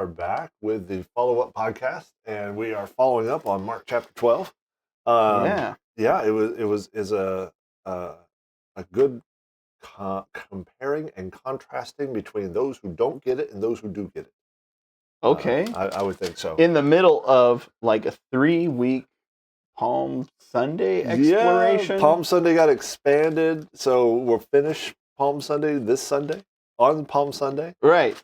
are back with the follow-up podcast, and we are following up on Mark chapter 12. Yeah, it was a good comparing and contrasting between those who don't get it and those who do get it. Okay. I would think so. In the middle of like a 3-week Palm Sunday exploration. Yeah, Palm Sunday got expanded, so we'll finish Palm Sunday this Sunday on Palm Sunday. Right.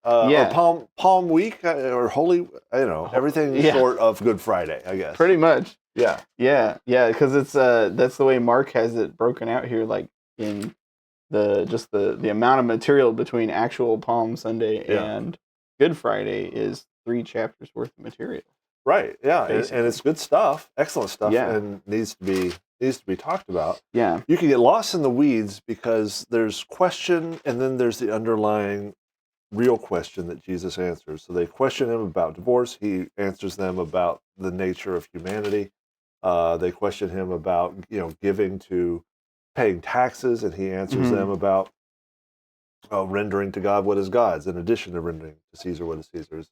Or Palm Week or Holy, everything short of Good Friday, I guess. Pretty much. Yeah. Because it's that's the way Mark has it broken out here, like in the amount of material between actual Palm Sunday and Good Friday is 3 chapters worth of material. Right. Yeah, and it's good stuff, excellent stuff, and needs to be talked about. Yeah. You can get lost in the weeds because there's question, and then there's the underlying real question that Jesus answers. So they question him about divorce. He answers them about the nature of humanity. They question him about giving to paying taxes, and he answers them about rendering to God what is God's, in addition to rendering to Caesar what is Caesar's.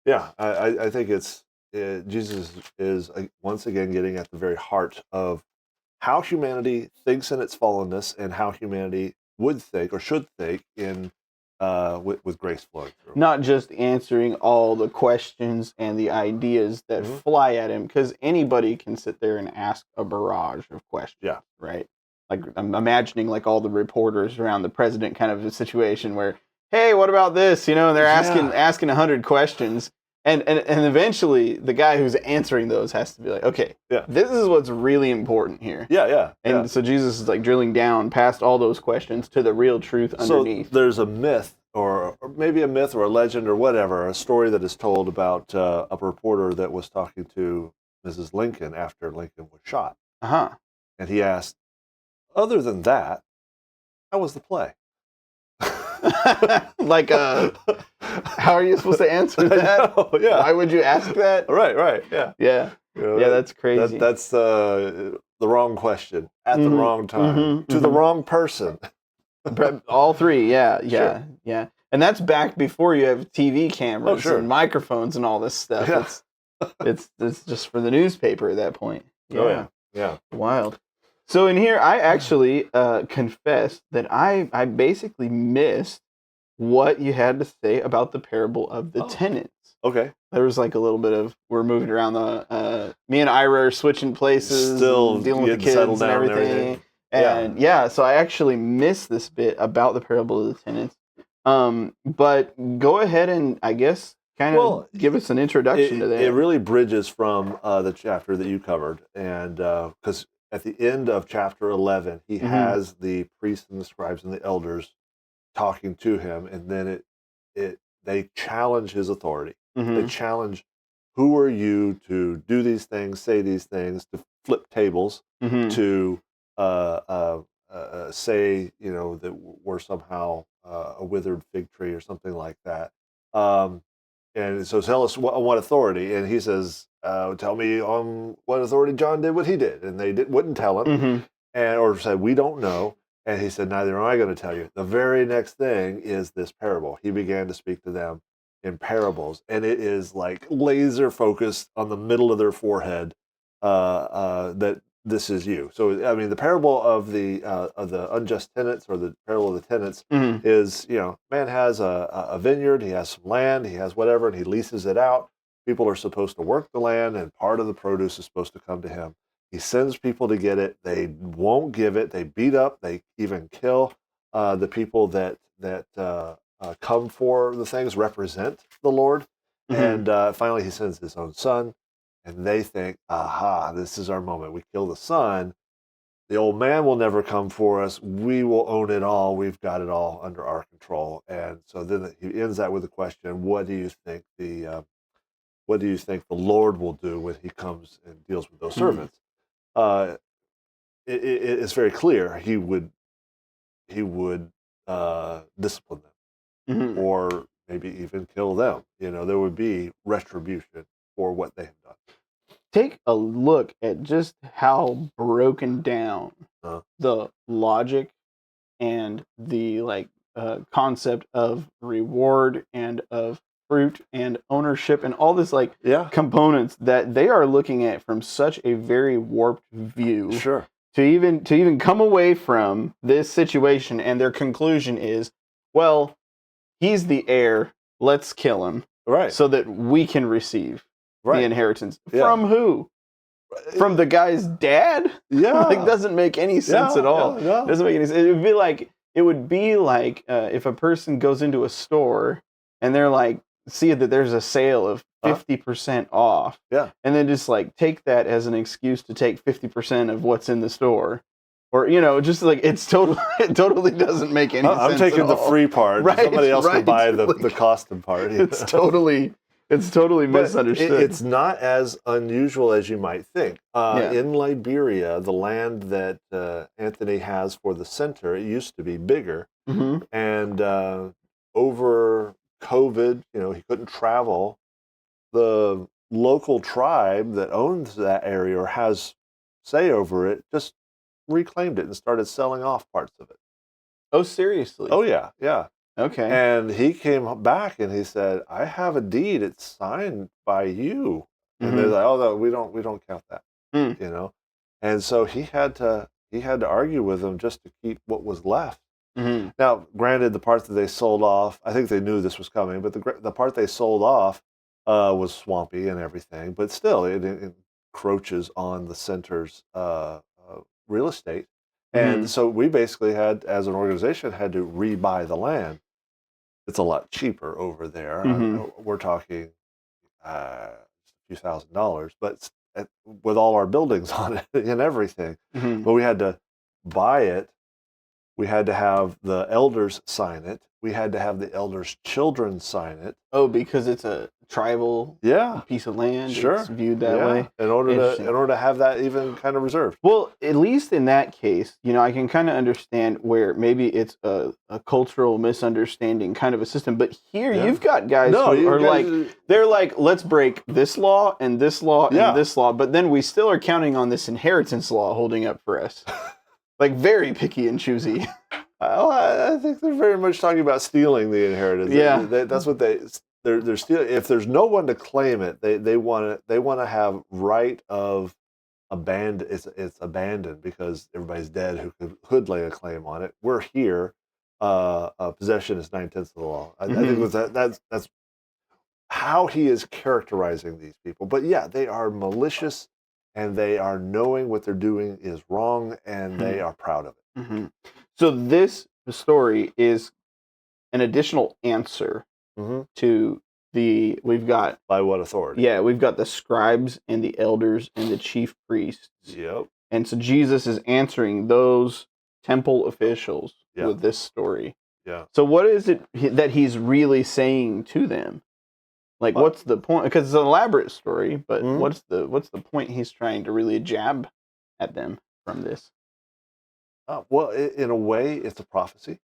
Yeah, I think Jesus is once again getting at the very heart of how humanity thinks in its fallenness and how humanity would think or should think in with grace flowing through. Not just answering all the questions and the ideas that fly at him, because anybody can sit there and ask a barrage of questions. Yeah. Right. Like I'm imagining like all the reporters around the president kind of a situation where, hey, what about this? And they're asking 100 questions. And eventually the guy who's answering those has to be like, okay, this is what's really important here. And so Jesus is like drilling down past all those questions to the real truth underneath. So there's a myth or maybe a myth or a legend or whatever, a story that is told about a reporter that was talking to Mrs. Lincoln after Lincoln was shot. And he asked, other than that, how was the play? Like, how are you supposed to answer that? Why would you ask that? Right. Yeah. That's crazy. That's the wrong question at the wrong time to the wrong person. All 3, yeah. Sure. And that's back before you have TV cameras and microphones and all this stuff. Yeah. It's just for the newspaper at that point. Yeah. Wild. So in here, I actually confess that I basically missed what you had to say about the parable of the tenants. Okay. There was like a little bit of, we're moving around me and Ira are switching places, still dealing with the kids and everything. And so I actually missed this bit about the parable of the tenants. But go ahead and I guess kind of give us an introduction to that. It really bridges from the chapter that you covered, and because at the end of chapter 11, he has the priests and the scribes and the elders talking to him, and then they challenge his authority. They challenge, who are you to do these things, say these things, to flip tables, to say that we're somehow a withered fig tree or something like that. And so tell us what authority. And he says, tell me on what authority John did what he did. And they wouldn't tell him, or said, we don't know. And he said, neither am I going to tell you. The very next thing is this parable. He began to speak to them in parables, and it is like laser focused on the middle of their forehead that this is you. So, I mean, the parable of the unjust tenants, or the parable of the tenants, is, man has a vineyard, he has some land, he has whatever, and he leases it out. People are supposed to work the land, and part of the produce is supposed to come to him. He sends people to get it. They won't give it. They beat up. They even kill the people that come for the things, represent the Lord. And finally, he sends his own son. And they think, aha, this is our moment. We kill the son. The old man will never come for us. We will own it all. We've got it all under our control. And so then he ends that with the question, what do you think the Lord will do when he comes and deals with those servants? It's very clear he would discipline them, or maybe even kill them. There would be retribution for what they have done. Take a look at just how broken down the logic and the concept of reward and of fruit and ownership and all this like Yeah. components that they are looking at from such a very warped view Sure. to even come away from this situation, and their conclusion is, well, he's the heir, let's kill him Right. so that we can receive the Right. inheritance. Yeah. From who? From the guy's dad? Yeah. Like, doesn't make any sense at all. Yeah, no. Doesn't make any sense. It would be like if a person goes into a store and they're like, see that there's a sale of 50% off. Yeah. And then just like take that as an excuse to take 50% of what's in the store. Or, you know, just like it totally doesn't make any sense. I'm taking the free part. Right, Somebody else right. can buy the Like, costing part. It's totally But misunderstood. it's not as unusual as you might think. Yeah. In Liberia, the land that Anthony has for the center, it used to be bigger. Mhm. And over COVID, you know, he couldn't travel. The local tribe that owns that area or has say over it just reclaimed it and started selling off parts of it. Oh, seriously? Oh, yeah, yeah. Okay. And he came back and he said, "I have a deed. It's signed by you." And they're Mhm. like, "Oh, no, we don't count that." Hmm. You know. And so he had to argue with them just to keep what was left. Mhm. Now, granted, the part that they sold off, I think they knew this was coming, but the part they sold off was swampy and everything. But still, it encroaches on the center's real estate. And Mhm. so we basically had, as an organization, had to rebuy the land. It's a lot cheaper over there. Mhm. We're talking a few $1,000s, but with all our buildings on it and everything. Mhm. But we had to buy it. We had to have the elders sign it. We had to have the elders' children sign it. Oh, because it's a tribal Yeah, piece of land. sure. It's viewed that Yeah, way. in order Interesting. to have that even kind of reserved. Well, at least in that case, you know, I can kind of understand where maybe it's a cultural misunderstanding kind of a system. But here Yeah. you've got guys No, who you are guys- like, they're like, let's break this law and this law Yeah. and this law. But then we still are counting on this inheritance law holding up for us. Like, very picky and choosy. Well, I think they're very much talking about stealing the inheritance. Yeah. That's what they're stealing. If there's no one to claim it, they want to have right of abandon. It's abandoned because everybody's dead who could lay a claim on it. We're here. Possession is 9/10 of the law. I think with that's how he is characterizing these people. But yeah, they are malicious, and they are knowing what they're doing is wrong, and they are proud of it. Mm-hmm. So this story is an additional answer Mm-hmm. to we've got By what authority? Yeah, we've got the scribes and the elders and the chief priests. Yep. And so Jesus is answering those temple officials Yeah. with this story. Yeah. So what is it that he's really saying to them? Like, Well- what's the point? Because it's an elaborate story, but Mhm. what's the point he's trying to really jab at them from this? Well, in a way, it's a prophecy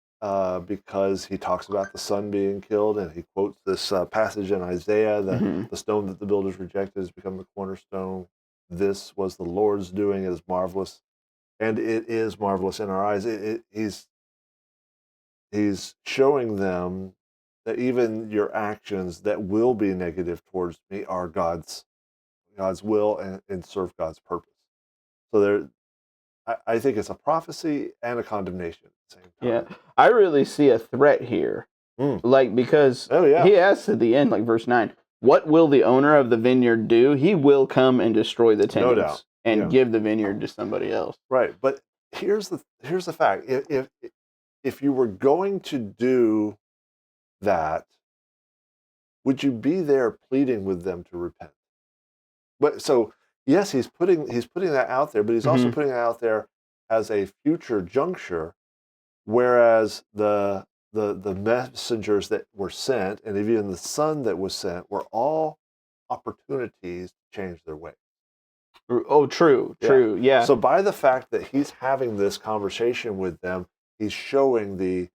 because he talks about the son being killed, and he quotes this passage in Isaiah: Mhm. the stone that the builders rejected has become the cornerstone. This was the Lord's doing; it is marvelous, and it is marvelous in our eyes. He's showing them that even your actions that will be negative towards me are God's will and serve God's purpose. So I think it's a prophecy and a condemnation at the same time. Yeah, I really see a threat here. Like, because Oh, yeah. he asks at the end, like verse 9, what will the owner of the vineyard do? He will come and destroy the tenants doubt. and Yeah. give the vineyard to somebody else. Right, but here's the fact: if you were going to do that, would you be there pleading with them to repent? But so yes, he's putting that out there, but he's also Mhm. putting it out there as a future juncture, whereas the messengers that were sent, and even the son that was sent, were all opportunities to change their way. Oh, true, yeah. So by the fact that he's having this conversation with them, he's showing the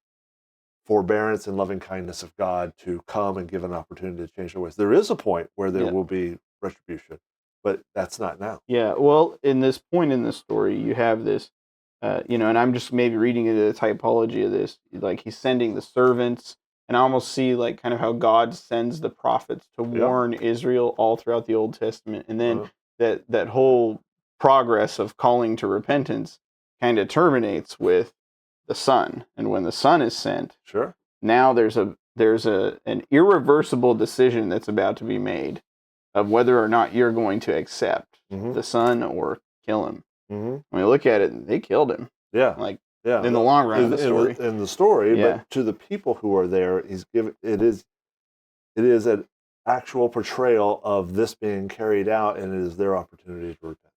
forbearance and loving kindness of God to come and give an opportunity to change their ways. There is a point where there Yeah. will be retribution, but that's not now. Yeah, well, in this point in the story, you have this, you know, and I'm just maybe reading into the typology of this. Like, he's sending the servants And I almost see like kind of how God sends the prophets to warn Israel all throughout the Old Testament, and then that whole progress of calling to repentance kind of terminates with the Son. And when the Son is sent, Sure. now there's an irreversible decision that's about to be made of whether or not you're going to accept the Son or kill him. When you look at it, they killed him. Yeah. Like Yeah. in the long run of the story. In the story, Yeah. but to the people who are there, it is an actual portrayal of this being carried out, and it is their opportunity to repent.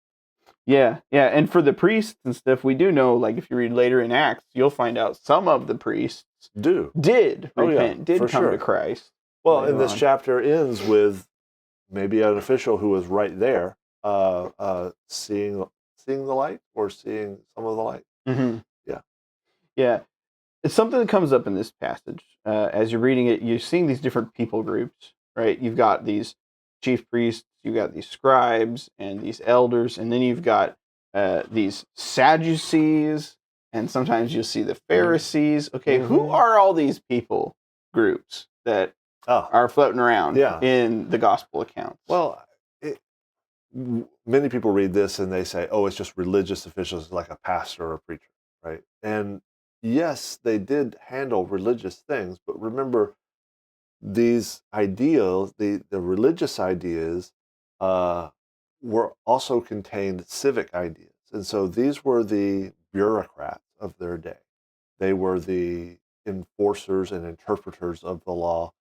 Yeah, yeah, and for the priests and stuff, we do know, like, if you read later in Acts, you'll find out some of the priests did repent, did come to Christ. Well, and this chapter ends with maybe an official who was right there, seeing the light or seeing some of the light. Yeah. It's something that comes up in this passage. As you're reading it, you're seeing these different people groups, right? You've got these chief priests, you've got these scribes and these elders, and then you've got these Sadducees, and sometimes you'll see the Pharisees. Okay, who are all these people groups that are floating around in the gospel accounts? Well, many people read this and they say, oh, it's just religious officials like a pastor or a preacher, right? And yes, they did handle religious things, but remember, these ideals, the religious ideas, were also contained civic ideas. And so these were the bureaucrats of their day. They were the enforcers and interpreters of the law.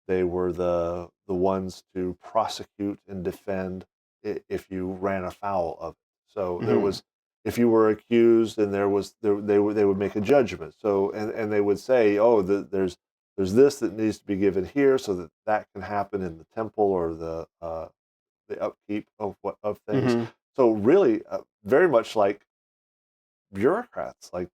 They were the ones to prosecute and defend if you ran afoul of it. So there was, if you were accused, and they would make a judgment. So and they would say, oh, there's this that needs to be given here, so that can happen in the temple or the upkeep of things. So really, very much like bureaucrats, like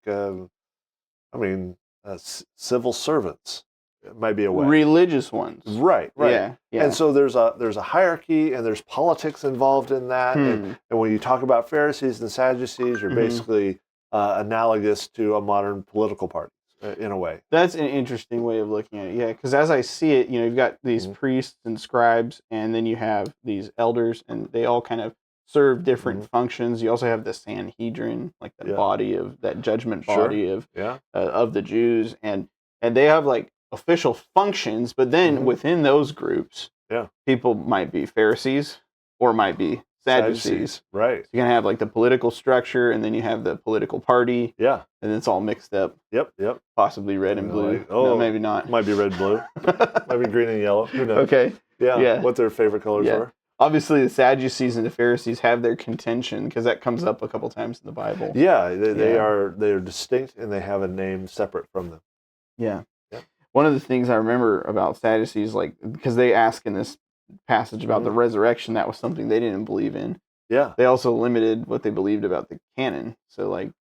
civil servants. It might be a way. Religious ones, right? Yeah. And so there's a hierarchy, and there's politics involved in that. And when you talk about Pharisees and Sadducees, you're basically analogous to a modern political party in a way. That's an interesting way of looking at it. Yeah, because as I see it, you've got these priests and scribes, and then you have these elders, and they all kind of serve different functions. You also have the Sanhedrin, like the body of that judgment body of the Jews, and they have like official functions. But then within those groups, people might be Pharisees or might be Sadducees. Right. So you're gonna have like the political structure, and then you have the political party. Yeah. And it's all mixed up. Yep. Possibly red and blue. Like, oh, no, maybe not. Might be red and blue. Might be green and yellow. Who knows? Okay. Yeah. What their favorite colors are. Obviously, the Sadducees and the Pharisees have their contention, because that comes up a couple times in the Bible. Yeah, they are distinct, and they have a name separate from them. Yeah. One of the things I remember about Sadducees, like, because they ask in this passage about the resurrection, that was something they didn't believe in. Yeah. They also limited what they believed about the canon. So, like,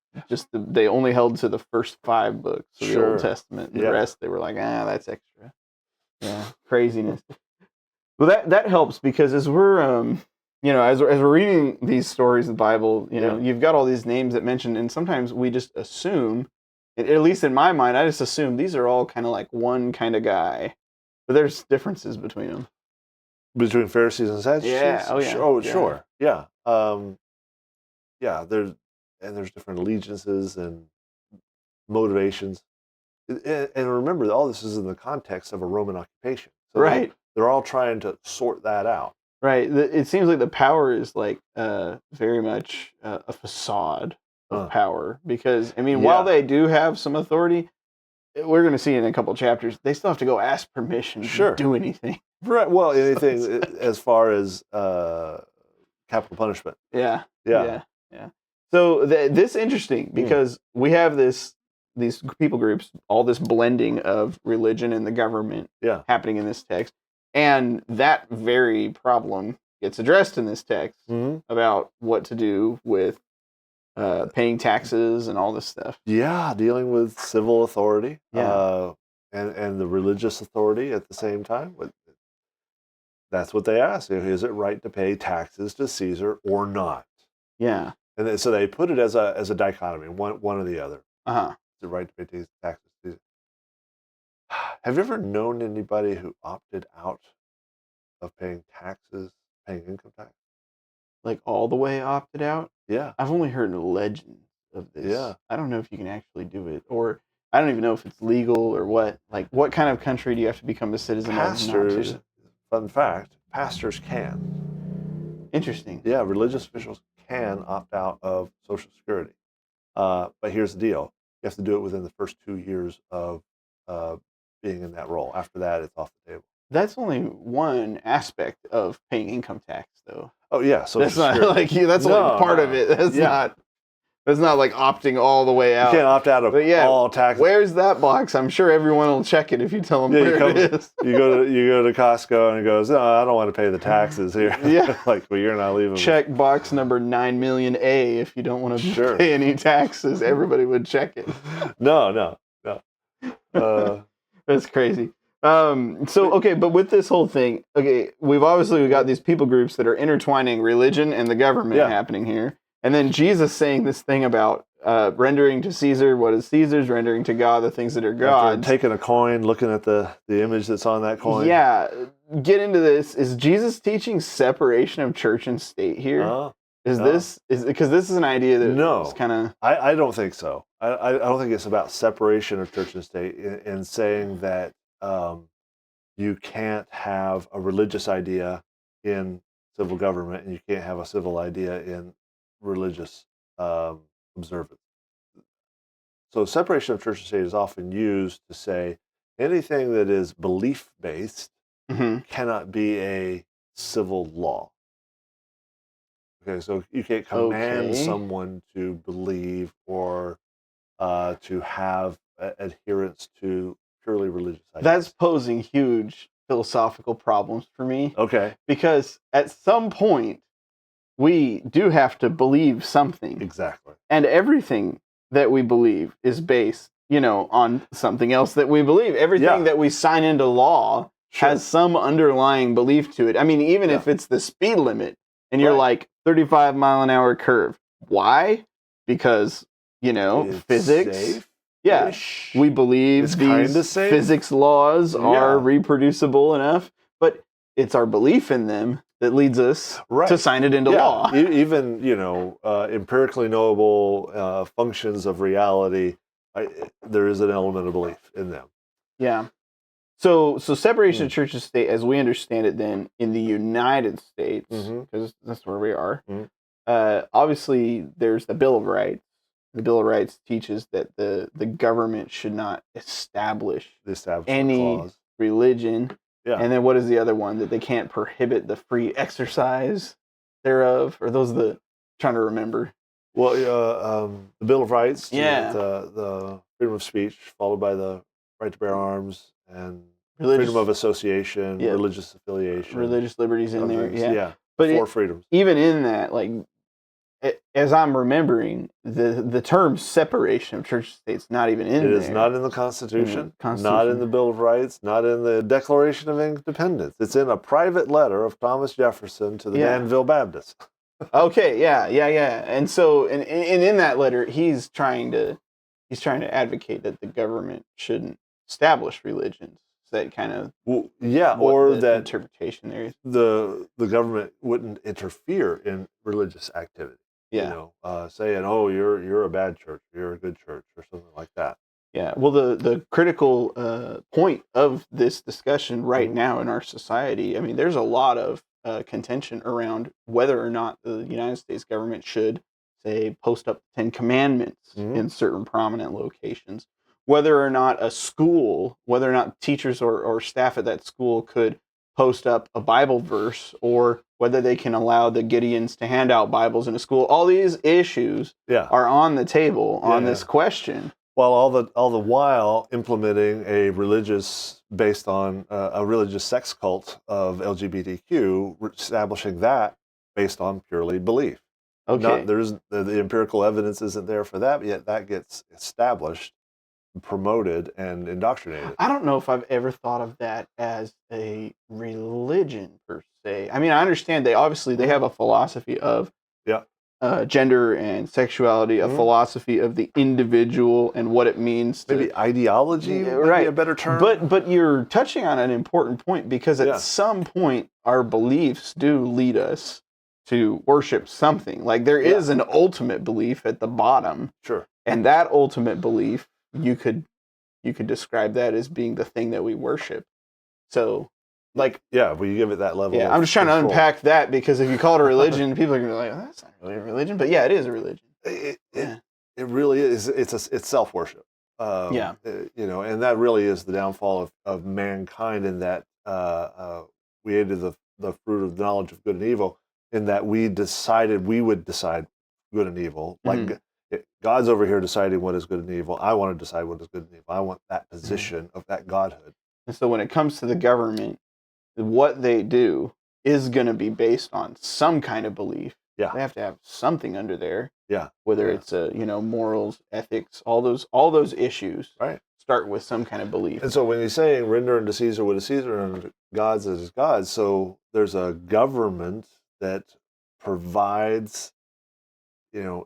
they only held to the first 5 books of the Old Testament. And the rest, they were like, that's extra. Yeah, craziness. Well, that helps, because as we're, as we're reading these stories of the Bible, you've got all these names that mention, and sometimes we just assume, at least in my mind, I just assume these are all kind of like one kind of guy, but there's differences between them. Between Pharisees and Sadducees? Yeah. Oh, yeah. Sure. Yeah. There's different allegiances and motivations. And remember, all this is in the context of a Roman occupation. So right. They're all trying to sort that out. Right. It seems like the power is like very much a facade of power, because, while they do have some authority, we're going to see in a couple chapters, they still have to go ask permission to do anything. Right. Well, anything as far as capital punishment. Yeah. So this is interesting, because we have these people groups, all this blending of religion and the government happening in this text. And that very problem gets addressed in this text about what to do with paying taxes and all this stuff. Yeah, dealing with civil authority and the religious authority at the same time. That's what they ask. Is it right to pay taxes to Caesar or not? Yeah. And so they put it as a dichotomy, one or the other. Uh-huh. Is it right to pay taxes to Caesar? Have you ever known anybody who opted out of paying taxes, paying income tax? Like all the way opted out? Yeah, I've only heard legends of yeah. this. I don't know if you can actually do it, or I don't even know if it's legal or what. Like, what kind of country do you have to become a citizen of not Pastors, to? fun fact, pastors can. Interesting. Yeah, religious officials can opt out of Social Security. But here's the deal. You have to do it within the first 2 years of uh, being in that role. After that, it's off the table. That's only one aspect of paying income tax, though. Oh, yeah, Social That's not Security. like that's only No, part of no. it. That's Yeah. not. That's not like opting all the way You out. can't opt out of But yeah, all taxes. where's that box? I'm sure everyone will check it if you tell them Yeah, where it is. you go to Costco and it goes, no, I don't want to pay the taxes here. Yeah. Like, well, you're not leaving. Check box number 9,000,000A if you don't want to Sure. pay any taxes. Everybody would check it. No. That's crazy. Okay, but with this whole thing, okay, we got these people groups that are intertwining religion and the government happening here. And then Jesus saying this thing about rendering to Caesar what is Caesar's, rendering to God the things that are God's. Taking a coin, looking at the image that's on that coin. Yeah. Get into this. Is Jesus teaching separation of church and state here? Because this is an idea that is kind of... I don't think so. I don't think it's about separation of church and state in saying that you can't have a religious idea in civil government and you can't have a civil idea in religious observance. So separation of church and state is often used to say anything that is belief-based cannot be a civil law. Okay, so you can't command someone to believe or to have adherence to purely religious ideas. That's posing huge philosophical problems for me. Okay. Because at some point, we do have to believe something. Exactly. And everything that we believe is based, on something else that we believe. Everything that we sign into law has some underlying belief to it. I mean, even if it's the speed limit and you're like 35-mile-an-hour curve. Why? Because, It's physics. safe. Yeah, we believe these physics laws are reproducible enough, but it's our belief in them that leads us to sign it into law. Even, empirically knowable functions of reality, there is an element of belief in them. Yeah. So separation of church and state, as we understand it then, in the United States, because that's where we are, obviously there's the Bill of Rights. The Bill of Rights teaches that the government should not establish any religion. Yeah. And then what is the other one? That they can't prohibit the free exercise thereof? Or those trying to remember. Well, the Bill of Rights, the freedom of speech, followed by the right to bear arms and freedom of association, religious affiliation. Religious liberties in there, Yeah, but 4 freedoms. Even in that, as I'm remembering, the term separation of church and state's not even in there. It is not in the Constitution, not in the Bill of Rights, not in the Declaration of Independence. It's in a private letter of Thomas Jefferson to the Danville Baptists. Okay, yeah. And so, and in that letter, he's trying to advocate that the government shouldn't establish religions. That kind of or that interpretation there is. The government wouldn't interfere in religious activity. Saying, "Oh, you're a bad church, you're a good church," or something like that. Yeah. Well, the critical point of this discussion right now in our society, I mean, there's a lot of contention around whether or not the United States government should, say, post up the 10 Commandments in certain prominent locations. Whether or not a school, whether or not teachers or staff at that school could post up a Bible verse, or whether they can allow the Gideons to hand out Bibles in a school. All these issues are on the table on this question. While all the while implementing a religious based on a religious sex cult of LGBTQ, establishing that based on purely belief. Okay, the empirical evidence isn't there for that, yet that gets established, promoted, and indoctrinated. I don't know if I've ever thought of that as a religion per se. I mean, I understand they have a philosophy of gender and sexuality, a philosophy of the individual and what it means to maybe ideology might be a better term. But you're touching on an important point, because at some point our beliefs do lead us to worship something. Like there is an ultimate belief at the bottom. Sure. And that ultimate belief, you could describe that as being the thing that we worship. So, like, well, you give it that level. Yeah, I'm just trying to unpack that, because if you call it a religion, people are gonna be like, oh, "That's not really a religion," but yeah, it is a religion. It really is. It's self worship. You know, and that really is the downfall of mankind, in that we ate of the fruit of the knowledge of good and evil, in that we decided we would decide good and evil. Like God's over here deciding what is good and evil. I want to decide what is good and evil. I want that position of that godhood. And so when it comes to the government, what they do is going to be based on some kind of belief. Yeah. They have to have something under there. Yeah. Whether it's morals, ethics, all those issues. Right. Start with some kind of belief. And so when he's saying render unto Caesar what is Caesar and unto God's as God's, so there's a government that provides, in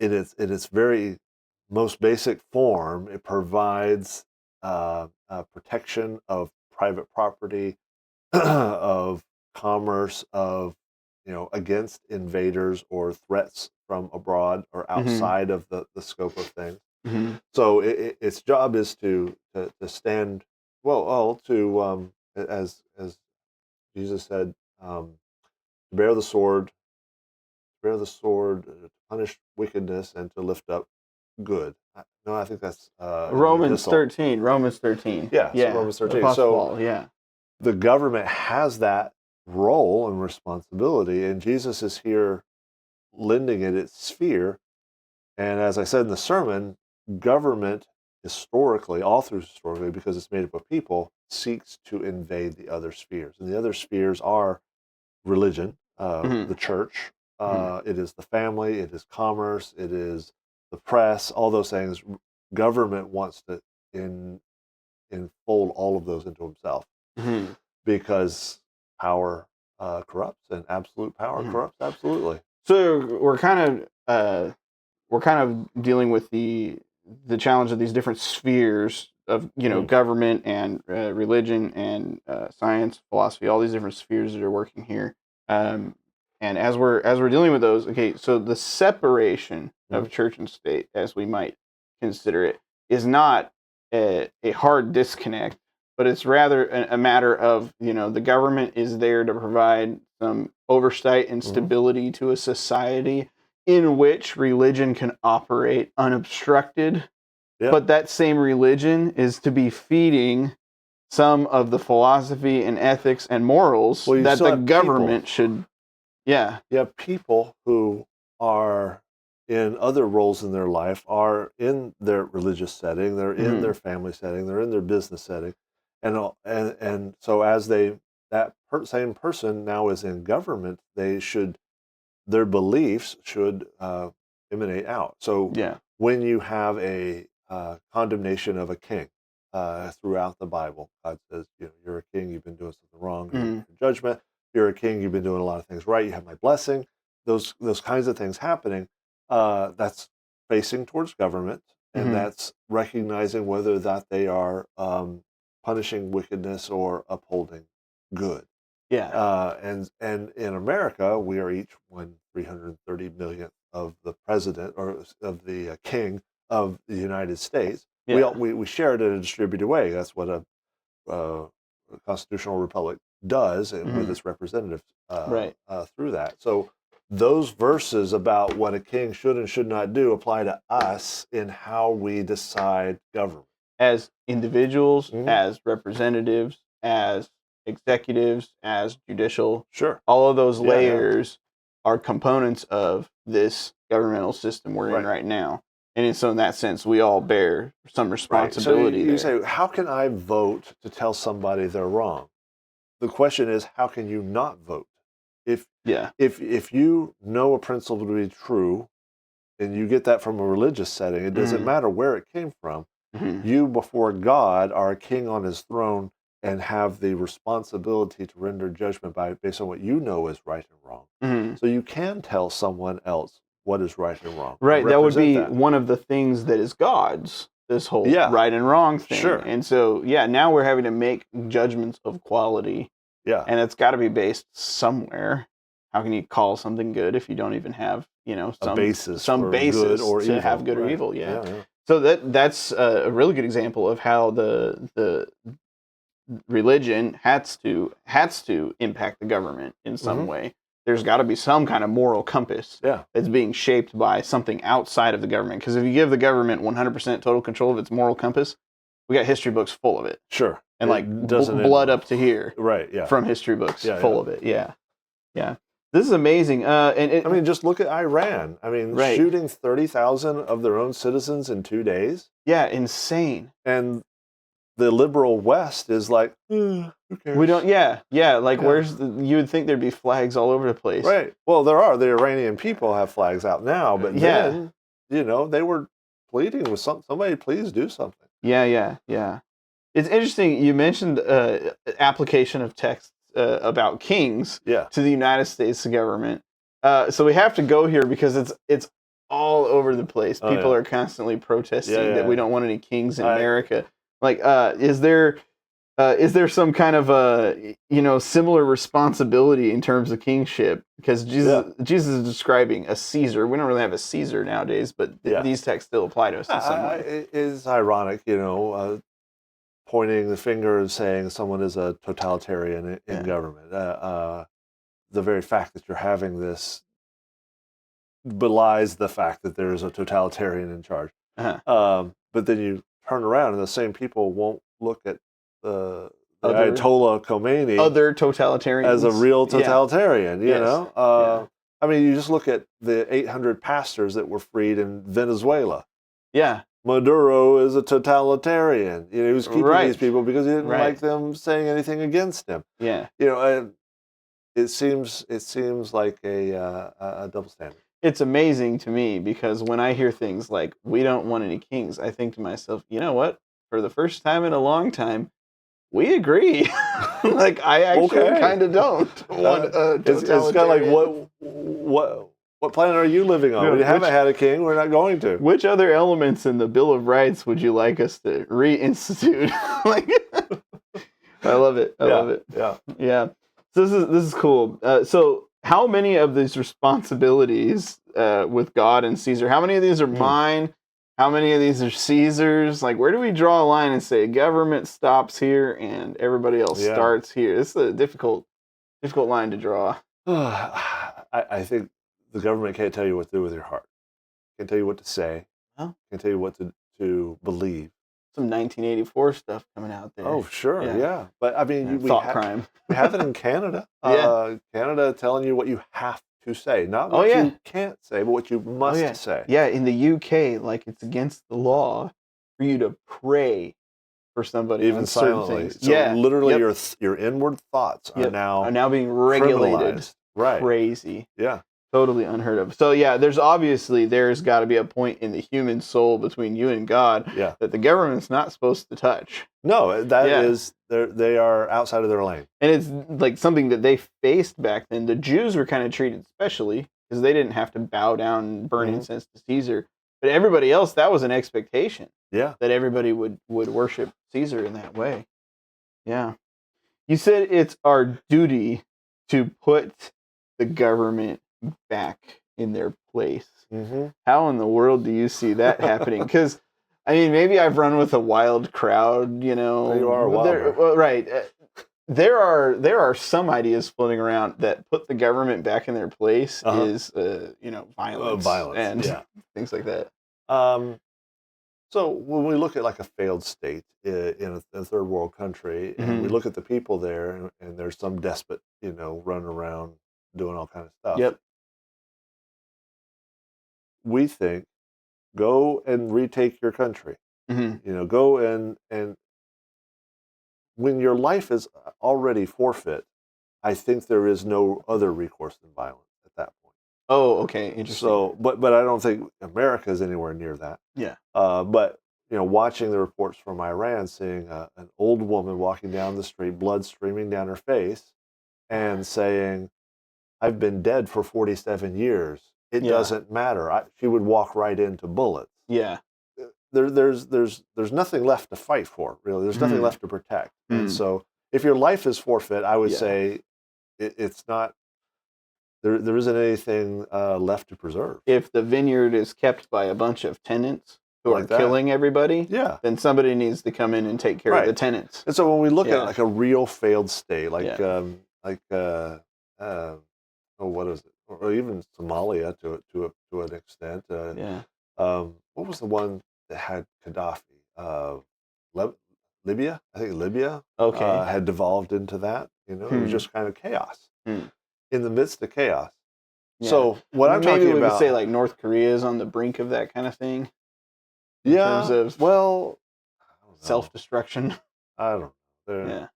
its very most basic form, it provides protection of private property, of commerce, of against invaders or threats from abroad or outside of the scope of things. So its job is to stand as Jesus said, to bear the sword, to punish wickedness, and to lift up good. No, I think that's Romans 13. Yeah, so Romans 13. Paul, the government has that role and responsibility, and Jesus is here lending it its sphere. And as I said in the sermon, government historically, because it's made up of people, seeks to invade the other spheres. And the other spheres are religion, the church, it is the family, it is commerce, it is the press, all those things. Government wants to enfold all of those into himself, because power corrupts, and absolute power corrupts absolutely. So we're kind of dealing with the challenge of these different spheres of government and religion and science, philosophy, all these different spheres that are working here. And as we're dealing with those, okay, so the separation of church and state, as we might consider it, is not a hard disconnect, but it's rather a matter of, the government is there to provide some oversight and stability to a society in which religion can operate unobstructed. Yeah. But that same religion is to be feeding some of the philosophy and ethics and morals that the government should. Yeah. You have people who are in other roles in their life, are in their religious setting, they're in their family setting, they're in their business setting. And so as same person now is in government, their beliefs should emanate out. So when you have a condemnation of a king throughout the Bible, God says, you're a king, you've been doing something wrong, you're judgment. You're a king, you've been doing a lot of things right, you have my blessing. Those kinds of things happening, that's facing towards government, and that's recognizing whether that they are punishing wickedness or upholding good. Yeah. And in America, we are each 1/330 millionth of the president or of the king of the United States. Yeah. We share it in a distributed way. That's what a constitutional republic does, with its representatives through that. So those verses about what a king should and should not do apply to us in how we decide government. As individuals, as representatives, as executives, as judicial. Sure. All of those layers are components of this governmental system we're in right now. And so in that sense, we all bear some responsibility. So you say, how can I vote to tell somebody they're wrong? The question is, how can you not vote? If you know a principle to be true, and you get that from a religious setting, it doesn't matter where it came from. You, before God, are a king on his throne and have the responsibility to render judgment based on what you know is right and wrong. So you can tell someone else what is right and wrong. Right, that would be That. one of the things that is God's, this whole Yeah. right and wrong thing. Sure. And so, now we're having to make judgments of quality. Yeah. And it's got to be based somewhere. How can you call something good if you don't even have, a basis some basis good or to evil. have good or Right. evil? Yeah. Yeah. So that's a really good example of how the religion has to impact the government in some way. There's got to be some kind of moral compass that's being shaped by something outside of the government. Because if you give the government 100% total control of its moral compass, we got history books full of it. Sure. And like blood up to here. Right. Yeah. From history books full of it. Yeah. Yeah. This is amazing. And just look at Iran. Shooting 30,000 of their own citizens in 2 days. Yeah, insane. And the liberal West is like, who cares? We don't. Where's you would think there'd be flags all over the place. Right. Well, there are. The Iranian people have flags out now, but then, they were pleading with somebody. Please do something. Yeah. It's interesting. You mentioned application of text about kings to the United States government. So we have to go here because it's all over the place. People are constantly protesting that we don't want any kings in America. Like, is there some kind of similar responsibility in terms of kingship? Because Jesus is describing a Caesar. We don't really have a Caesar nowadays, but these texts still apply to us in some way. It is ironic, pointing the finger and saying someone is a totalitarian in government. The very fact that you're having this belies the fact that there is a totalitarian in charge. But then you turn around and the same people won't look at the Ayatollah Khomeini other totalitarians as a real totalitarian, you know? You just look at the 800 pastors that were freed in Venezuela. Yeah. Maduro is a totalitarian. He was keeping these people because he didn't like them saying anything against him. Yeah. And it seems like a double standard. It's amazing to me because when I hear things like, we don't want any kings, I think to myself, you know what? For the first time in a long time, we agree. Like, I actually kind of don't want a totalitarian. It's kind of like, what planet are you living on? We haven't had a king. We're not going to. Which other elements in the Bill of Rights would you like us to reinstitute? I love it. I love it. Yeah. So this is cool. So how many of these responsibilities with God and Caesar, how many of these are mine? How many of these are Caesar's? Like, where do we draw a line and say government stops here and everybody else starts here? This is a difficult line to draw. I think the government can't tell you what to do with your heart. Can't tell you what to say. Can't tell you what to believe. Some 1984 stuff coming out there. Oh, sure, yeah. But crime. We have it in Canada. Canada telling you what you have to say, not what you can't say, but what you must say. Yeah, in the UK, like, it's against the law for you to pray for somebody, even silently. So literally, your inward thoughts are now being regulated. Right, crazy. Yeah. Totally unheard of. So there's got to be a point in the human soul between you and God that the government's not supposed to touch. No, that is they are outside of their lane. And it's like something that they faced back then. The Jews were kind of treated specially because they didn't have to bow down and burn incense to Caesar. But everybody else, that was an expectation. Yeah. That everybody would worship Caesar in that way. Yeah. You said it's our duty to put the government back in their place. How in the world do you see that happening? Because maybe I've run with a wild crowd. You are a wild right. There are some ideas floating around that put the government back in their place is violence and things like that. So when we look at like a failed state in a third world country, and we look at the people there, and there's some despot, running around doing all kind of stuff. Yep. We think, go and retake your country. Go and when your life is already forfeit, I think there is no other recourse than violence at that point. Oh, okay, interesting. So, but I don't think America is anywhere near that. Yeah. But watching the reports from Iran, seeing an old woman walking down the street, blood streaming down her face, and saying, "I've been dead for 47 years. it Yeah. doesn't matter. She would walk right into bullets. Yeah. There's nothing left to fight for, really. There's nothing left to protect. And so if your life is forfeit, I would say it's not, there isn't anything left to preserve. If the vineyard is kept by a bunch of tenants who Like are that. killing everybody, Yeah. then somebody needs to come in and take care of the tenants. And so when we look Yeah. at like a real failed state, like Yeah. what is it? Or even Somalia to an extent. Yeah. What was the one that had Gaddafi? Libya? I think Libya Okay. had devolved into that. It was just kind of chaos in the midst of chaos. Yeah. So what I'm talking maybe we about, could say like North Korea is on the brink of that kind of thing. In terms of I don't know. self-destruction. I don't know.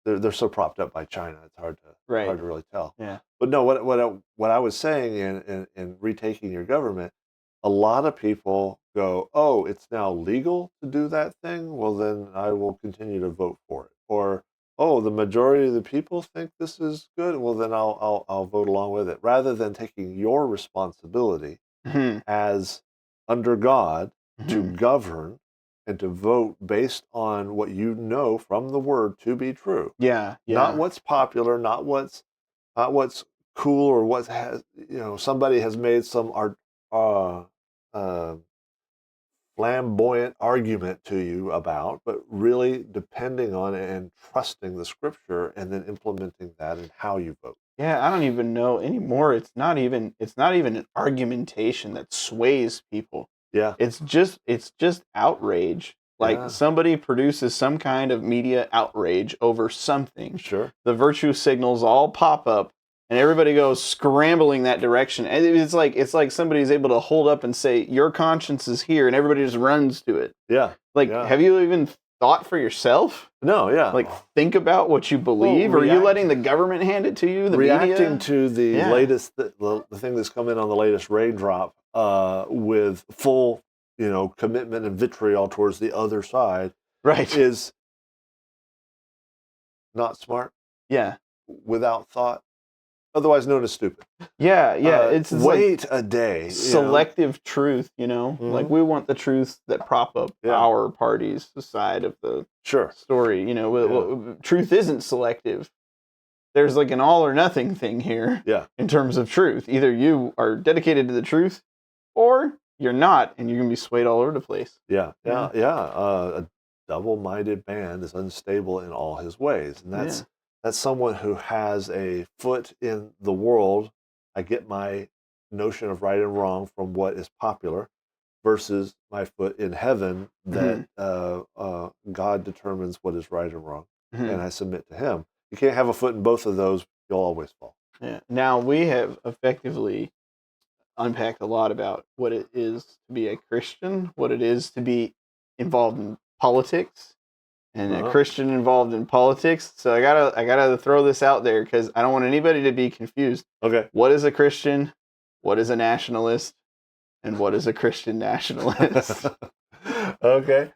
They're so propped up by China. It's hard to really tell. Yeah. But no, what I was saying in retaking your government, a lot of people go, oh, it's now legal to do that thing. Well, then I will continue to vote for it. Or, oh, the majority of the people think this is good. Well, then I'll vote along with it. Rather than taking your responsibility as under God to govern and to vote based on what you know from the Word to be true. Yeah. Not what's popular, not what's cool, or what has somebody has made some flamboyant argument to you about, but really depending on it and trusting the Scripture and then implementing that in how you vote. Yeah, I don't even know anymore. It's not even an argumentation that sways people. Yeah. It's just outrage. Like somebody produces some kind of media outrage over something. Sure. The virtue signals all pop up and everybody goes scrambling that direction. And it's like somebody's able to hold up and say, your conscience is here, and everybody just runs to it. Yeah. Like, have you even thought for yourself? No, yeah. Like, think about what you believe. Or are you letting the government hand it to you? The reacting media? to the latest, the thing that's come in on the latest raindrop with full, commitment and vitriol towards the other side, right, is not smart. Yeah. Without thought. Otherwise known as stupid. Yeah. It's wait a day. Selective truth, Like we want the truths that prop up our party's side of the story. Truth isn't selective. There's like an all or nothing thing here. Yeah. In terms of truth. Either you are dedicated to the truth or you're not, and you're gonna be swayed all over the place. Yeah. A double-minded man is unstable in all his ways. And that's someone who has a foot in the world. I get my notion of right and wrong from what is popular versus my foot in heaven that God determines what is right and wrong. And I submit to him. You can't have a foot in both of those. You'll always fall. Yeah. Now, we have effectively unpacked a lot about what it is to be a Christian, what it is to be involved in politics, and a Christian involved in politics. So I gotta throw this out there because I don't want anybody to be confused. Okay. What is a Christian? What is a nationalist? And what is a Christian nationalist? Okay.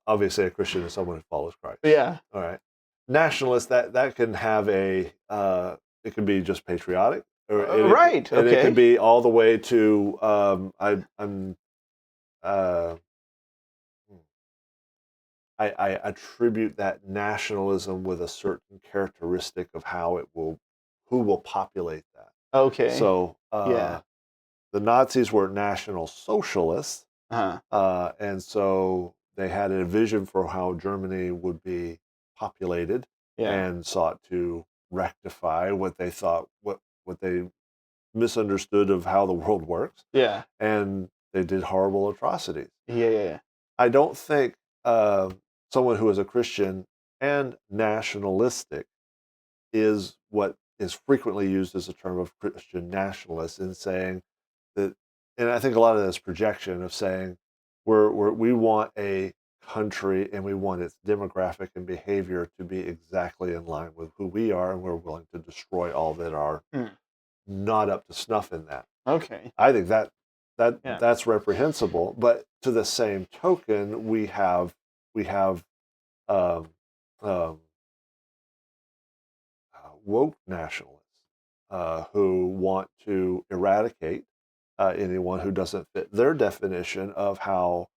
Obviously, a Christian is someone who follows Christ. Yeah. All right. Nationalist, that can have it can be just patriotic. Right. And it can be all the way to I attribute that nationalism with a certain characteristic of who will populate that. Okay. So the Nazis were National Socialists, and so they had a vision for how Germany would be populated, and sought to rectify what they thought what they misunderstood of how the world works. Yeah. And they did horrible atrocities. Yeah. I don't think someone who is a Christian and nationalistic is what is frequently used as a term of Christian nationalist, in saying that, and I think a lot of this projection of saying we want a country and we want its demographic and behavior to be exactly in line with who we are, and we're willing to destroy all that are not up to snuff in that. Okay. I think that's reprehensible, but to the same token, we have woke nationalists who want to eradicate anyone who doesn't fit their definition of how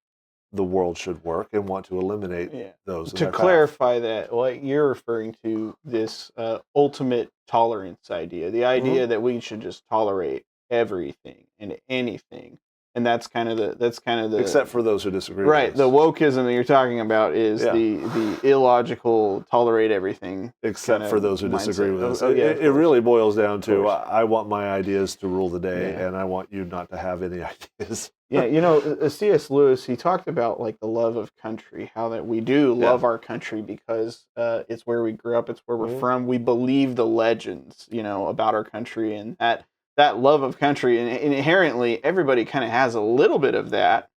the world should work and want to eliminate Yeah. those in To their path. clarify that, what you're referring to this ultimate tolerance idea, the idea that we should just tolerate everything and anything, and that's kind of the Except for those who disagree right. with The us. wokeism that you're talking about is Yeah. the illogical tolerate everything Except kind for of those who disagree mindset. with us. Oh, yeah, It really boils down to course. I want my ideas to rule the day, Yeah. and I want you not to have any ideas. Yeah, you know, C.S. Lewis, he talked about like the love of country, how that we do love our country because it's where we grew up, it's where we're from. We believe the legends, you know, about our country, and that love of country, and inherently everybody kind of has a little bit of that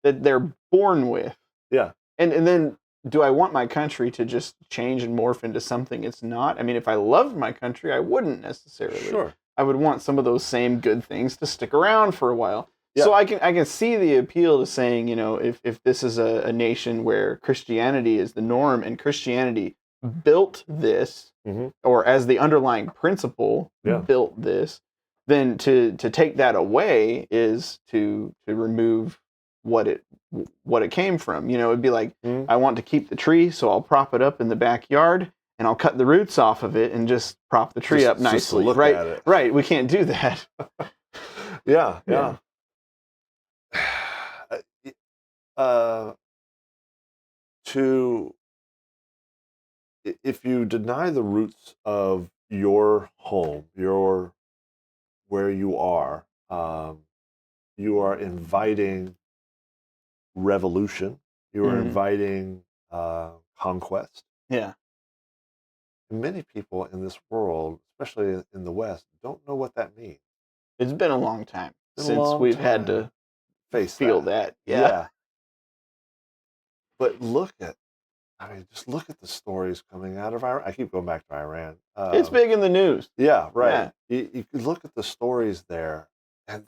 that they're born with. Yeah. And then do I want my country to just change and morph into something it's not? I mean, if I loved my country, I wouldn't necessarily. Sure. I would want some of those same good things to stick around for a while. Yeah. So I can see the appeal to saying, you know, if this is a nation where Christianity is the norm and Christianity built this, or as the underlying principle built this, then to take that away is to remove what it came from. You know, it'd be like, I want to keep the tree, so I'll prop it up in the backyard and I'll cut the roots off of it and just prop the tree up nicely. Just to look right? at it. Right. We can't do that. Yeah. If you deny the roots of your home, where you are inviting revolution. You are inviting conquest. Yeah. Many people in this world, especially in the West, don't know what that means. It's been a long time since we've had to feel that. Yeah. But just look at the stories coming out of Iran. I keep going back to Iran. It's big in the news. Yeah, right. Yeah. You look at the stories there, and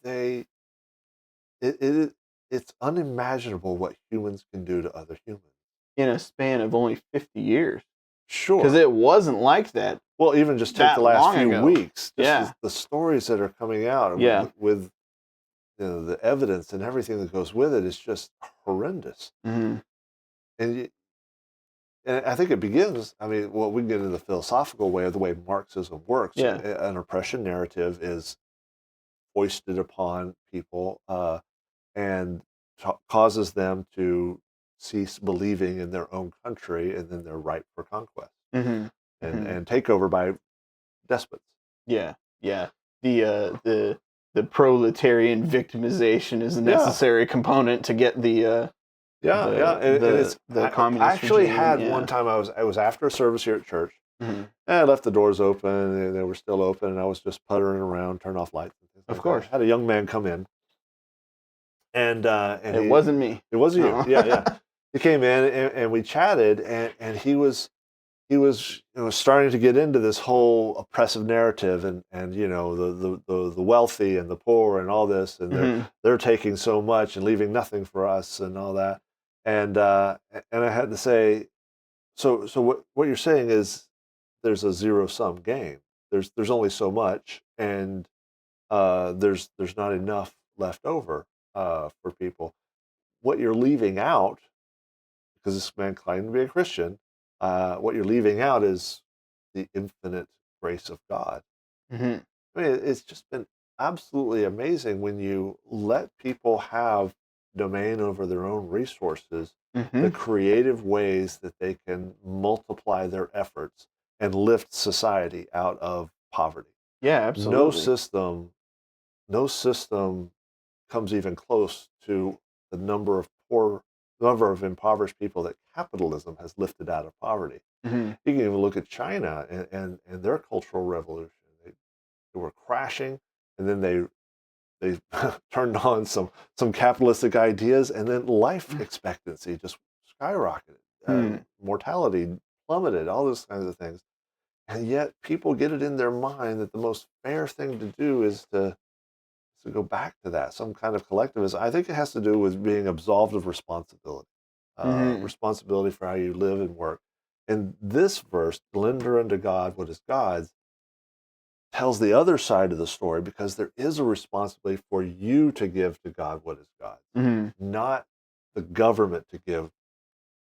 it's unimaginable what humans can do to other humans. In a span of only 50 years. Sure. Because it wasn't like that. Well, even just take the last few weeks. The stories that are coming out with the evidence and everything that goes with it is just horrendous. And I think it begins, we can get into the philosophical way of the way Marxism works. Yeah. An oppression narrative is foisted upon people and causes them to cease believing in their own country, and then they're ripe for conquest and takeover by despots. Yeah. The proletarian victimization is a necessary component to get the communist. I actually regime, had one time I was after a service here at church, and I left the doors open, and they were still open, and I was just puttering around, turn off lights and things like of course. I had a young man come in, and it wasn't me. It wasn't you. Yeah. He came in and we chatted, and he was starting to get into this whole oppressive narrative, and the wealthy and the poor and all this, and they're taking so much and leaving nothing for us and all that, and I had to say, so what you're saying is there's a zero-sum game. There's only so much, and there's not enough left over for people. What you're leaving out, because this man claimed to be a Christian, what you're leaving out is the infinite grace of God. It's just been absolutely amazing when you let people have domain over their own resources, the creative ways that they can multiply their efforts and lift society out of poverty. Yeah, absolutely. No system comes even close to the number of impoverished people that capitalism has lifted out of poverty. You can even look at China and their cultural revolution. They were crashing, and then they turned on some capitalistic ideas, and then life expectancy just skyrocketed. Mortality plummeted, all those kinds of things. And yet people get it in their mind that the most fair thing to do is to go back to that, some kind of collectivism. I think it has to do with being absolved of responsibility, responsibility for how you live and work. And this verse, "Render unto God what is God's," tells the other side of the story, because there is a responsibility for you to give to God what is God's, Mhm. not the government to give,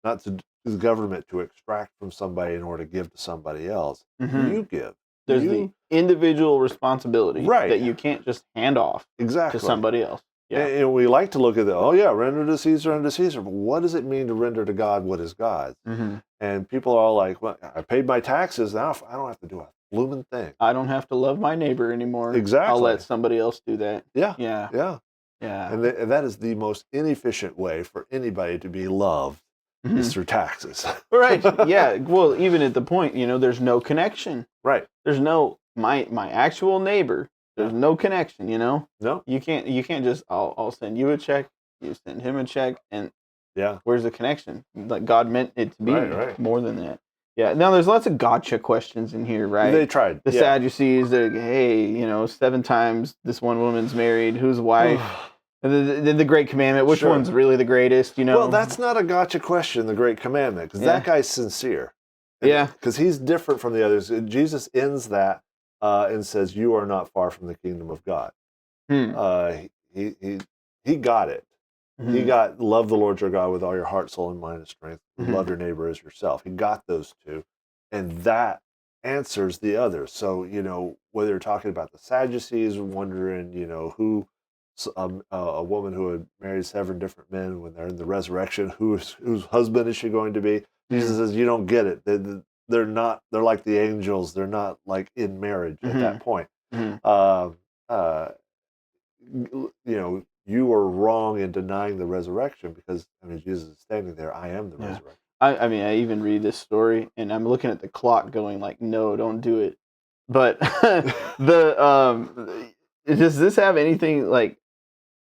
not to the government to extract from somebody in order to give to somebody else. Mhm. You give. There's the You individual responsibility right. that you can't just hand off to Exactly. somebody else. Yeah. And we like to look at the, oh yeah, render to Caesar unto Caesar. But what does it mean to render to God what is God's? Mm-hmm. And people are all like, well, I paid my taxes. Now I don't have to do a blooming thing. I don't have to love my neighbor anymore. Exactly. I'll let somebody else do that. Yeah. Yeah. Yeah. Yeah. And that is the most inefficient way for anybody to be loved is through taxes. Right. Yeah. Well, even at the point, there's no connection. Right. There's no my actual neighbor. There's no connection. No. You can't just I'll send you a check. You send him a check, and Yeah. where's the connection? Like God meant it to be Right. more than that. Yeah. Now there's lots of gotcha questions in here, right? They tried. The Sadducees, they're like, hey, 7 times this one woman's married. Whose wife? And the Great Commandment. Which one's really the greatest? Well, that's not a gotcha question. The Great Commandment, because that guy's sincere. Yeah. Because he's different from the others. Jesus ends that and says, "You are not far from the kingdom of God." He got it. Mm-hmm. He got love the Lord your God with all your heart, soul, and mind and strength. Mm-hmm. Love your neighbor as yourself. He got those two, and that answers the others. So whether you're talking about the Sadducees, wondering who a woman who had married 7 different men, when they're in the resurrection, whose husband is she going to be? Jesus says, you don't get it. They're not. They're like the angels. They're not like in marriage at that point. You are wrong in denying the resurrection, because Jesus is standing there. I am the resurrection. I even read this story and I'm looking at the clock going like, no, don't do it. But does this have anything like,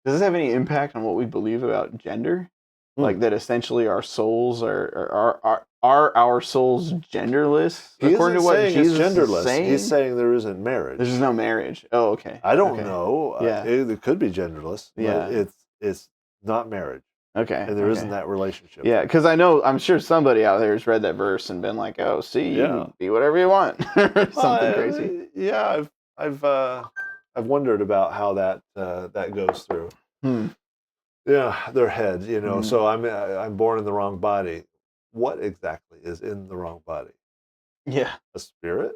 does this have any impact on what we believe about gender? Like that essentially our souls are our souls genderless? According to what Jesus is saying? He's saying there isn't marriage. There's no marriage. Oh, okay. I don't know. Yeah. It could be genderless. Yeah. But it's not marriage. Okay. And there isn't that relationship. Yeah, because I'm sure somebody out there has read that verse and been like, oh, see, you can be whatever you want. Something crazy. Yeah, I've wondered about how that goes through. Yeah, their head, So I'm born in the wrong body. What exactly is in the wrong body? Yeah. A spirit?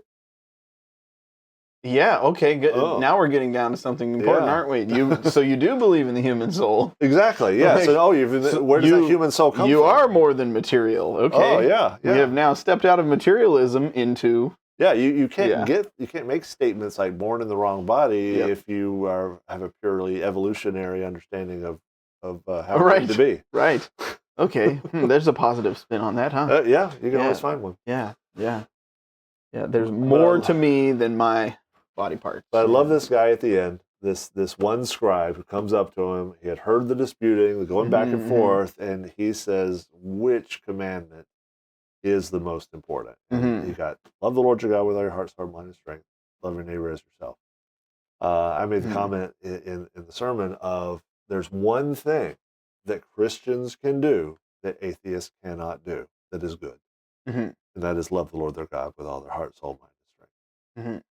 Yeah, okay, good. Oh. Now we're getting down to something important, aren't we? So you do believe in the human soul. Exactly, yeah. Where does that human soul come from? You are more than material, okay? Oh, yeah. You have now stepped out of materialism into... Yeah, you can't make statements like born in the wrong body if you have a purely evolutionary understanding of how it came to be. Right. Okay. There's a positive spin on that, huh? Yeah, you can always find one. Yeah. There's more to me than my body parts. But I love this guy at the end. This one scribe who comes up to him. He had heard the disputing, the going back and forth, and he says, "Which commandment is the most important?" And you got love the Lord your God with all your heart, soul, mind, and strength. Love your neighbor as yourself. I made the comment in the sermon of, there's one thing that Christians can do that atheists cannot do that is good. And that is love the Lord their God with all their heart, soul, mind, and strength.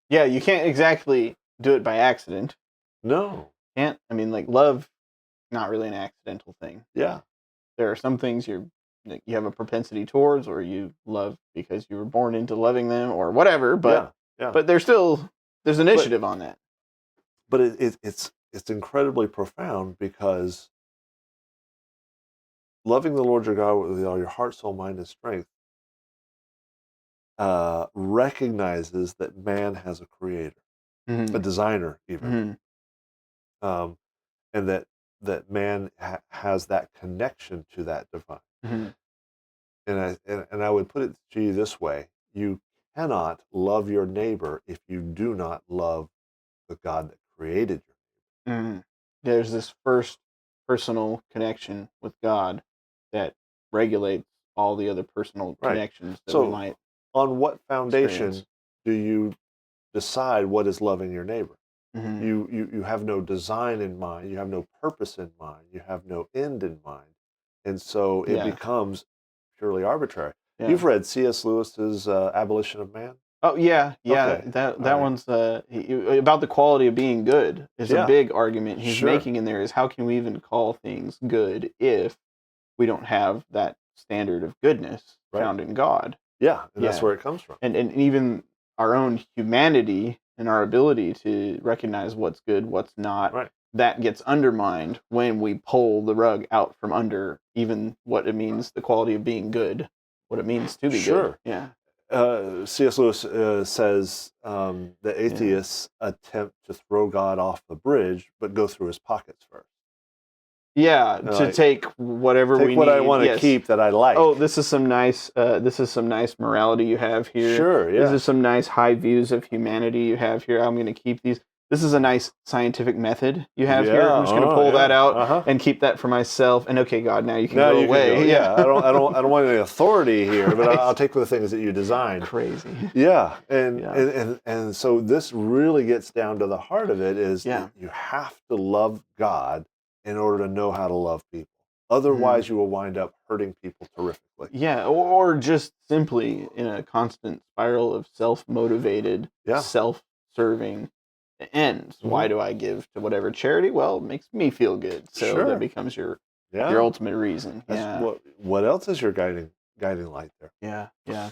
Yeah, you can't exactly do it by accident. No. Can't. Love, not really an accidental thing. Yeah. There are some things you have a propensity towards, or you love because you were born into loving them, or whatever. But but there's initiative on that. But it's incredibly profound, because loving the Lord your God with all your heart, soul, mind, and strength recognizes that man has a creator, a designer even, and that man has that connection to that divine. And I would put it to you this way: you cannot love your neighbor if you do not love the God that created your neighbor. There's this first personal connection with God that regulates all the other personal connections that we might. On what foundation do you decide what is loving your neighbor? You have no design in mind. You have no purpose in mind. You have no end in mind. And so it becomes purely arbitrary. You've read C.S. Lewis's Abolition of Man? Oh yeah, yeah. Okay. That All right. one's about the quality of being good is a Yeah. big argument he's Sure. making in there. Is how can we even call things good if we don't have that standard of goodness Right. found in God? Yeah, and that's Yeah, where it comes from. and even our own humanity and our ability to recognize what's good, what's not, Right. that gets undermined when we pull the rug out from under even what it means, the quality of being good, what it means to be good. Sure. Yeah. C.S. Lewis says that Yeah. atheists attempt to throw God off the bridge, but go through his pockets first. Yeah, They're to like, take whatever take we what need. I want to Yes. keep that I like. Oh, this is some nice morality you have here. Sure, yeah. This is some nice high views of humanity you have here. I'm going to keep these. This is a nice scientific method you have here. I'm just going to pull that out and keep that for myself. And okay, God, now you can go away. Yeah, I don't want any authority here, but Right. I'll take the things that you designed. Crazy. Yeah, and so this really gets down to the heart of it is that you have to love God in order to know how to love people. Otherwise, you will wind up hurting people terrifically. Yeah, or just simply in a constant spiral of self-motivated, self-serving ends. Why do I give to whatever charity? Well, it makes me feel good. So that becomes your ultimate reason. What else is your guiding light there? Yeah.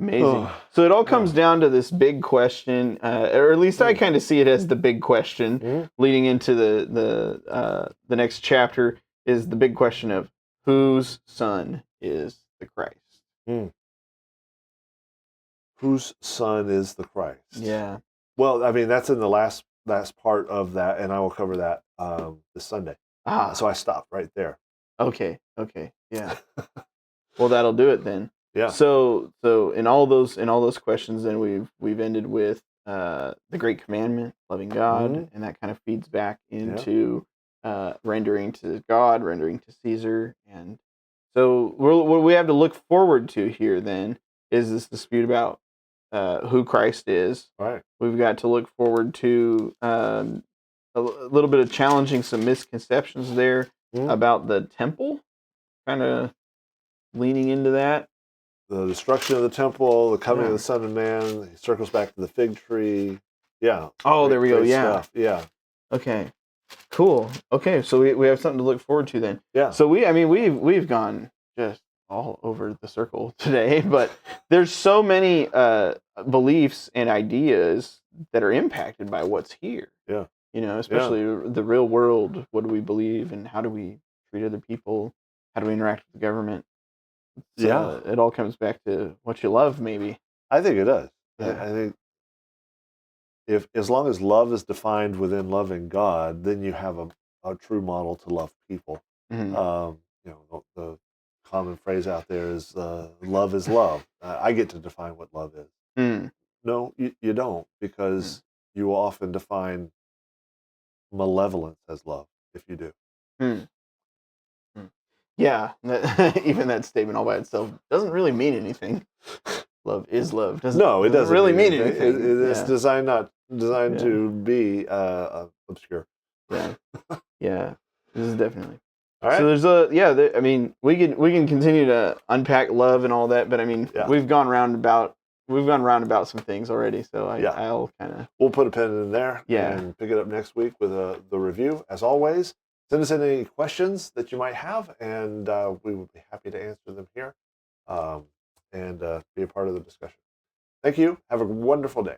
Amazing. So it all comes down to this big question, or at least I kind of see it as the big question leading into the next chapter is the big question of whose son is the Christ? Whose son is the Christ? Yeah. Well, I mean, that's in the last part of that, and I will cover that this Sunday. So I stopped right there. Okay. Yeah. Well, that'll do it then. Yeah. So in all those questions, then we've ended with the great commandment, loving God, and that kind of feeds back into rendering to God, rendering to Caesar, and so what we have to look forward to here then is this dispute about who Christ is. Right. We've got to look forward to a little bit of challenging some misconceptions there about the temple, kind of leaning into that. The destruction of the temple, the coming of the Son of Man. He circles back to the fig tree. Yeah. Oh, there we go. Yeah. Stuff. Yeah. Okay. Cool. Okay, so we have something to look forward to then. Yeah. So we've gone just all over the circle today, but there's so many beliefs and ideas that are impacted by what's here. Yeah. You know, especially the real world. What do we believe, and how do we treat other people? How do we interact with the government? So, it all comes back to what you love, maybe. I think it does. Yeah. I think if as long as love is defined within loving God, then you have a true model to love people. You know, the common phrase out there is love is love. I get to define what love is. No, you don't, because you will often define malevolence as love if you do. Yeah, even that statement all by itself doesn't really mean anything. Love is love. It doesn't really mean anything. It's designed to be obscure. Yeah. This is definitely. All right. So there's I mean, we can continue to unpack love and all that, but I mean, we've gone round about some things already. So I'll kind of we'll put a pin in there. And pick it up next week with the review. As always, send us any questions that you might have, and we would be happy to answer them here and be a part of the discussion. Thank you. Have a wonderful day.